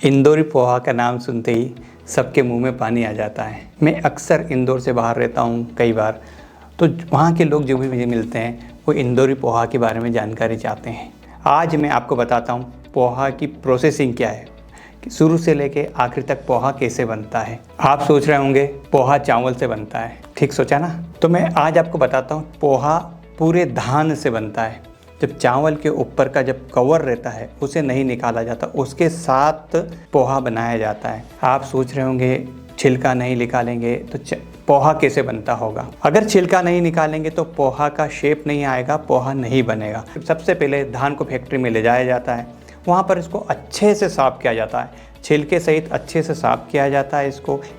इंदौरी पोहा का नाम सुनते ही सबके मुंह में पानी आ जाता है। मैं अक्सर इंदौर से बाहर रहता हूँ कई बार, तो वहाँ के लोग जो भी मुझे मिलते हैं वो इंदौरी पोहा के बारे में जानकारी चाहते हैं। आज मैं आपको बताता हूँ पोहा की प्रोसेसिंग क्या है, कि शुरू से लेके आखिर तक पोहा कैसे बनता है। आप सोच रहे होंगे पोहा चावल से बनता है, ठीक सोचा ना? तो मैं आज आपको बताता हूँ पोहा पूरे धान से बनता है। जब चावल के ऊपर का जब कवर रहता है उसे नहीं निकाला जाता, उसके साथ पोहा बनाया जाता है। आप सोच रहे होंगे छिलका नहीं निकालेंगे तो पोहा कैसे बनता होगा। अगर छिलका नहीं निकालेंगे तो पोहा का शेप नहीं आएगा, पोहा नहीं बनेगा। सबसे पहले धान को फैक्ट्री में ले जाया जाता है, वहाँ पर इसको अच्छे से साफ़ किया जाता है, छिलके सहित अच्छे से साफ़ किया जाता है।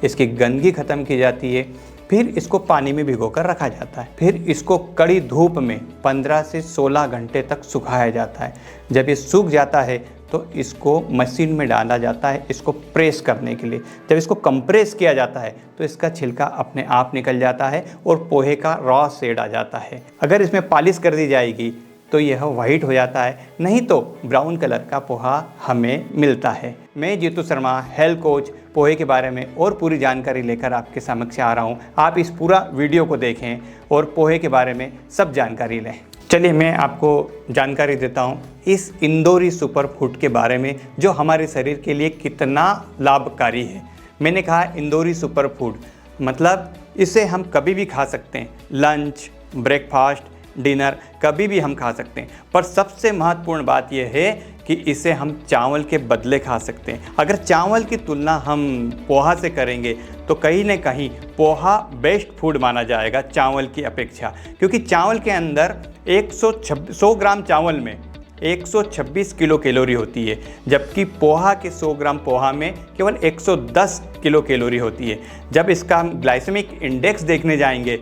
इसकी गंदगी ख़त्म की जाती है। फिर इसको पानी में भिगोकर रखा जाता है। फिर इसको कड़ी धूप में 15 से 16 घंटे तक सुखाया जाता है। जब ये सूख जाता है तो इसको मशीन में डाला जाता है इसको प्रेस करने के लिए। जब इसको कंप्रेस किया जाता है तो इसका छिलका अपने आप निकल जाता है और पोहे का रॉ शेड आ जाता है। अगर इसमें पॉलिश कर दी जाएगी तो यह वाइट हो जाता है, नहीं तो ब्राउन कलर का पोहा हमें मिलता है। मैं जीतू शर्मा, हेल्थ कोच, पोहे के बारे में और पूरी जानकारी लेकर आपके समक्ष आ रहा हूँ। आप इस पूरा वीडियो को देखें और पोहे के बारे में सब जानकारी लें। चलिए मैं आपको जानकारी देता हूँ इस इंदौरी सुपर फूड के बारे में, जो हमारे शरीर के लिए कितना लाभकारी है। मैंने कहा इंदौरी सुपर फूड मतलब इसे हम कभी भी खा सकते हैं, लंच, ब्रेकफास्ट, डिनर कभी भी हम खा सकते हैं। पर सबसे महत्वपूर्ण बात यह है कि इसे हम चावल के बदले खा सकते हैं। अगर चावल की तुलना हम पोहा से करेंगे तो कहीं न कहीं पोहा बेस्ट फूड माना जाएगा चावल की अपेक्षा, क्योंकि चावल के अंदर 100 ग्राम चावल में 126 किलो कैलोरी होती है, जबकि पोहा के 100 ग्राम पोहा में केवल 110 किलो कैलोरी होती है। जब इसका हम ग्लाइसेमिक इंडेक्स देखने जाएंगे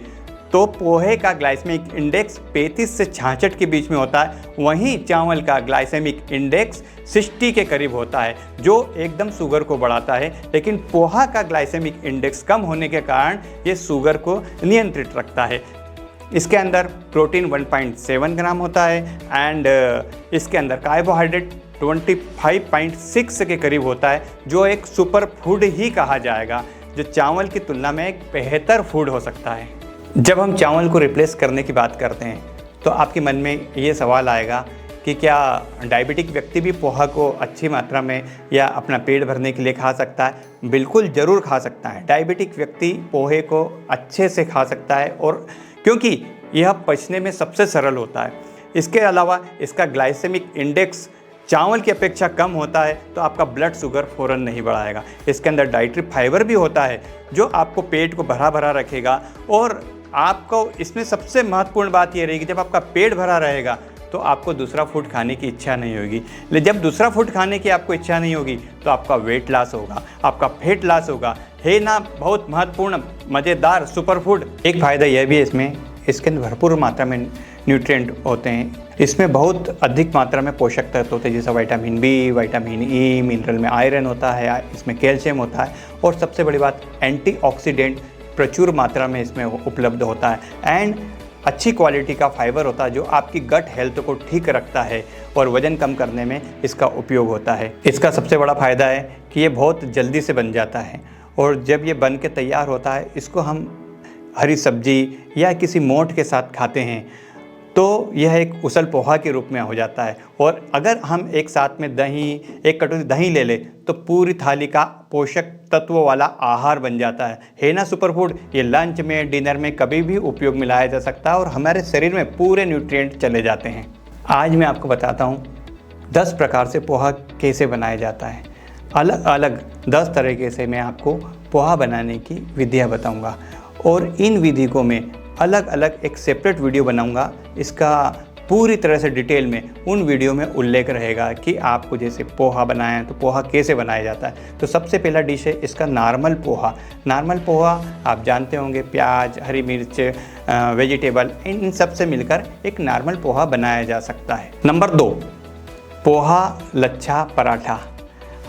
तो पोहे का ग्लाइसेमिक इंडेक्स 35 से 66 के बीच में होता है, वहीं चावल का ग्लाइसेमिक इंडेक्स 60 के करीब होता है, जो एकदम शुगर को बढ़ाता है। लेकिन पोहा का ग्लाइसेमिक इंडेक्स कम होने के कारण ये शुगर को नियंत्रित रखता है। इसके अंदर प्रोटीन 1.7 ग्राम होता है एंड इसके अंदर कार्बोहाइड्रेट 25.6 के करीब होता है, जो एक सुपर फूड ही कहा जाएगा, जो चावल की तुलना में एक बेहतर फूड हो सकता है। जब हम चावल को रिप्लेस करने की बात करते हैं तो आपके मन में ये सवाल आएगा कि क्या डायबिटिक व्यक्ति भी पोहा को अच्छी मात्रा में या अपना पेट भरने के लिए खा सकता है? बिल्कुल ज़रूर खा सकता है। डायबिटिक व्यक्ति पोहे को अच्छे से खा सकता है, और क्योंकि यह पचने में सबसे सरल होता है। इसके अलावा इसका ग्लाइसेमिक इंडेक्स चावल की अपेक्षा कम होता है, तो आपका ब्लड शुगर फ़ौरन नहीं बढ़ाएगा। इसके अंदर डाइटरी फाइबर भी होता है, जो आपको पेट को भरा भरा रखेगा। और आपको इसमें सबसे महत्वपूर्ण बात यह रहेगी, जब आपका पेट भरा रहेगा तो आपको दूसरा फूड खाने की इच्छा नहीं होगी। लेकिन जब दूसरा फूड खाने की आपको इच्छा नहीं होगी तो आपका वेट लॉस होगा, आपका फैट लॉस होगा, है ना? बहुत महत्वपूर्ण मज़ेदार सुपर फूड। एक फ़ायदा यह भी है इसके अंदर भरपूर मात्रा में न्यूट्रिएंट होते हैं। इसमें बहुत अधिक मात्रा में पोषक तत्व होते हैं, जैसे vitamin B, vitamin E, mineral में आयरन होता है, इसमें कैल्शियम होता है, और सबसे बड़ी बात एंटीऑक्सीडेंट प्रचुर मात्रा में इसमें उपलब्ध होता है। एंड अच्छी क्वालिटी का फाइबर होता है, जो आपकी गट हेल्थ को ठीक रखता है और वज़न कम करने में इसका उपयोग होता है। इसका सबसे बड़ा फ़ायदा है कि ये बहुत जल्दी से बन जाता है, और जब ये बन के तैयार होता है इसको हम हरी सब्जी या किसी मोठ के साथ खाते हैं तो यह एक उसल पोहा के रूप में हो जाता है। और अगर हम एक साथ में एक कटोरी दही ले लें तो पूरी थाली का पोषक तत्वों वाला आहार बन जाता है ना सुपर फूड? ये लंच में, डिनर में कभी भी उपयोग में लाया जा सकता है और हमारे शरीर में पूरे न्यूट्रिएंट चले जाते हैं। आज मैं आपको बताता हूँ 10 प्रकार से पोहा कैसे बनाया जाता है। अलग अलग 10 तरीके से मैं आपको पोहा बनाने की विधियाँ बताऊँगा, और इन विधि को मैं अलग अलग एक सेपरेट वीडियो बनाऊंगा। इसका पूरी तरह से डिटेल में उन वीडियो में उल्लेख रहेगा कि आपको जैसे पोहा बनाएं तो पोहा कैसे बनाया जाता है। तो सबसे पहला डिश है इसका नॉर्मल पोहा। नॉर्मल पोहा आप जानते होंगे, प्याज, हरी मिर्च, वेजिटेबल, इन सब से मिलकर एक नॉर्मल पोहा बनाया जा सकता है। नंबर 2, पोहा लच्छा पराठा।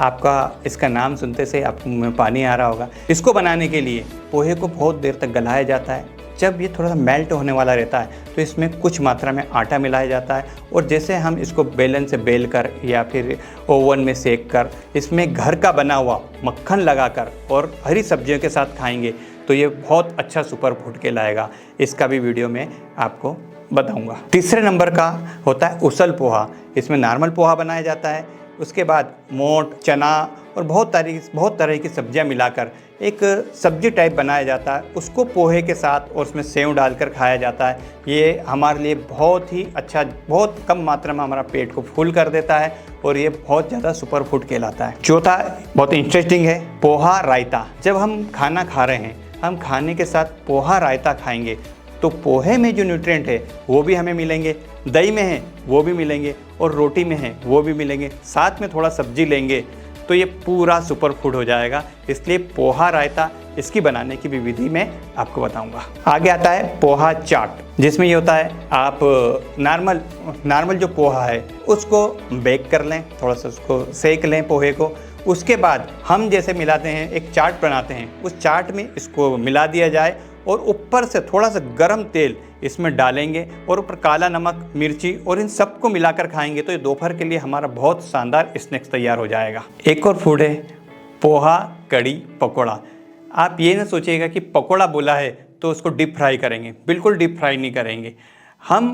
आपका इसका नाम सुनते से आपको मुँह में पानी आ रहा होगा। इसको बनाने के लिए पोहे को बहुत देर तक गलाया जाता है। जब ये थोड़ा सा मेल्ट होने वाला रहता है तो इसमें कुछ मात्रा में आटा मिलाया जाता है और जैसे हम इसको बेलन से बेल कर या फिर ओवन में सेक कर इसमें घर का बना हुआ मक्खन लगाकर और हरी सब्जियों के साथ खाएंगे तो ये बहुत अच्छा सुपर फूड कहलाएगा। इसका भी वीडियो में आपको बताऊंगा। तीसरे नंबर का होता है उसल पोहा। इसमें नॉर्मल पोहा बनाया जाता है, उसके बाद मोठ, चना और बहुत तरह की सब्जियां मिलाकर एक सब्जी टाइप बनाया जाता है। उसको पोहे के साथ और उसमें सेव डालकर खाया जाता है। ये हमारे लिए बहुत ही अच्छा, बहुत कम मात्रा में हमारा पेट को फुल कर देता है और ये बहुत ज़्यादा सुपर फूड कहलाता है। चौथा बहुत इंटरेस्टिंग है, पोहा रायता। जब हम खाना खा रहे हैं, हम खाने के साथ पोहा रायता खाएंगे तो पोहे में जो न्यूट्रिएंट है वो भी हमें मिलेंगे, दही में है वो भी मिलेंगे और रोटी में है वो भी मिलेंगे, साथ में थोड़ा सब्जी लेंगे तो ये पूरा सुपर फूड हो जाएगा। इसलिए पोहा रायता, इसकी बनाने की भी विधि मैं आपको बताऊंगा। आगे आता है पोहा चाट, जिसमें ये होता है आप नॉर्मल जो पोहा है उसको बेक कर लें, थोड़ा सा उसको सेक लें पोहे को। उसके बाद हम जैसे मिलाते हैं, एक चाट बनाते हैं, उस चाट में इसको मिला दिया जाए और ऊपर से थोड़ा सा गरम तेल इसमें डालेंगे और ऊपर काला नमक, मिर्ची और इन सबको मिलाकर खाएंगे तो ये दोपहर के लिए हमारा बहुत शानदार स्नैक्स तैयार हो जाएगा। एक और फूड है पोहा कड़ी पकोड़ा। आप ये ना सोचिएगा कि पकोड़ा बोला है तो उसको डीप फ्राई करेंगे, बिल्कुल डीप फ्राई नहीं करेंगे। हम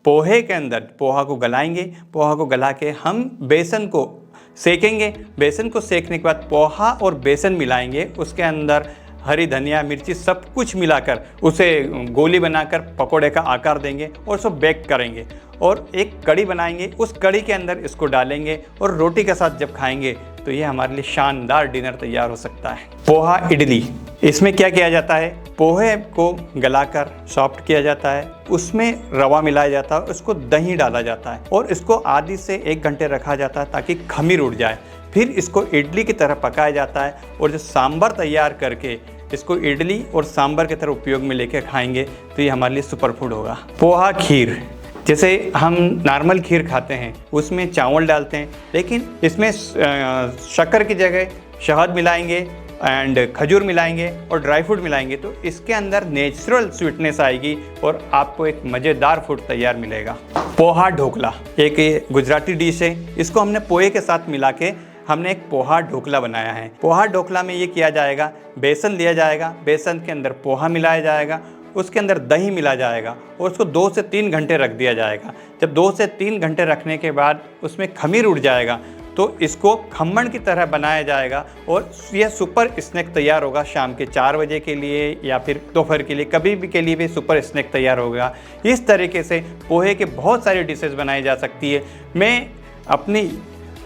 पोहे के अंदर पोहा को गलाएंगे, पोहा को गला के हम बेसन को सेकेंगे, बेसन को सेकने के बाद पोहा और बेसन मिलाएंगे, उसके अंदर हरी धनिया, मिर्ची सब कुछ मिलाकर उसे गोली बनाकर पकोड़े का आकार देंगे और उसको बेक करेंगे और एक कड़ी बनाएंगे, उस कड़ी के अंदर इसको डालेंगे और रोटी के साथ जब खाएंगे तो ये हमारे लिए शानदार डिनर तैयार हो सकता है। पोहा इडली, इसमें क्या किया जाता है, पोहे को गलाकर सॉफ्ट किया जाता है, उसमें रवा मिलाया जाता है, उसको दही डाला जाता है और इसको आधे से 1 घंटे रखा जाता है ताकि खमीर उड़ जाए। फिर इसको इडली की तरह पकाया जाता है और जो सांभर तैयार करके इसको इडली और सांभर की तरह उपयोग में लेकर खाएंगे तो ये हमारे लिए सुपर फूड होगा। पोहा खीर, जैसे हम नॉर्मल खीर खाते हैं उसमें चावल डालते हैं, लेकिन इसमें शक्कर की जगह शहद मिलाएंगे एंड खजूर मिलाएंगे और ड्राई फ्रूट मिलाएंगे तो इसके अंदर नेचुरल स्वीटनेस आएगी और आपको एक मज़ेदार फूड तैयार मिलेगा। पोहा ढोकला एक गुजराती डिश है, इसको हमने पोहे के साथ मिला के हमने एक पोहा ढोकला बनाया है। पोहा ढोकला में ये किया जाएगा, बेसन लिया जाएगा, बेसन के अंदर पोहा मिलाया जाएगा, उसके अंदर दही मिला जाएगा और उसको 2 से 3 घंटे रख दिया जाएगा। जब 2 से 3 घंटे रखने के बाद उसमें खमीर उड़ जाएगा तो इसको खम्मण की तरह बनाया जाएगा और यह सुपर स्नैक तैयार होगा। शाम के 4 बजे के लिए या फिर दोपहर के लिए, कभी भी के लिए भी सुपर स्नैक तैयार होगा। इस तरीके से पोहे के बहुत सारी डिशेज़ बनाई जा सकती है। मैं अपनी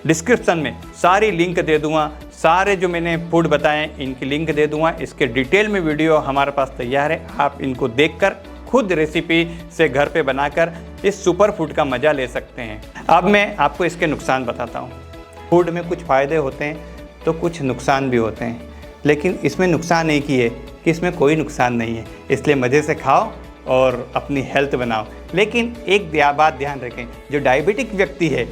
डिस्क्रिप्शन में सारी लिंक दे दूंगा, सारे जो मैंने फूड बताएं इनकी लिंक दे दूंगा। इसके डिटेल में वीडियो हमारे पास तैयार है, आप इनको देखकर खुद रेसिपी से घर पे बनाकर इस सुपर फूड का मज़ा ले सकते हैं। अब मैं आपको इसके नुकसान बताता हूँ। फूड में कुछ फ़ायदे होते हैं तो कुछ नुकसान भी होते हैं, लेकिन इसमें नुकसान एक ही है कि इसमें कोई नुकसान नहीं है, इसलिए मज़े से खाओ और अपनी हेल्थ बनाओ। लेकिन एक बात ध्यान रखें, जो डायबिटिक व्यक्ति है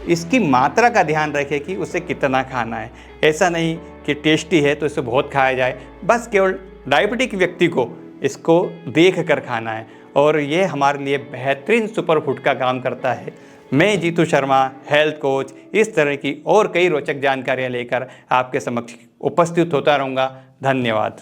इसकी मात्रा का ध्यान रखें कि उसे कितना खाना है। ऐसा नहीं कि टेस्टी है तो इसे बहुत खाया जाए, बस केवल डायबिटिक व्यक्ति को इसको देख कर खाना है और ये हमारे लिए बेहतरीन सुपर फूड का काम करता है। मैं जीतू शर्मा, हेल्थ कोच, इस तरह की और कई रोचक जानकारियाँ लेकर आपके समक्ष उपस्थित होता रहूँगा। धन्यवाद।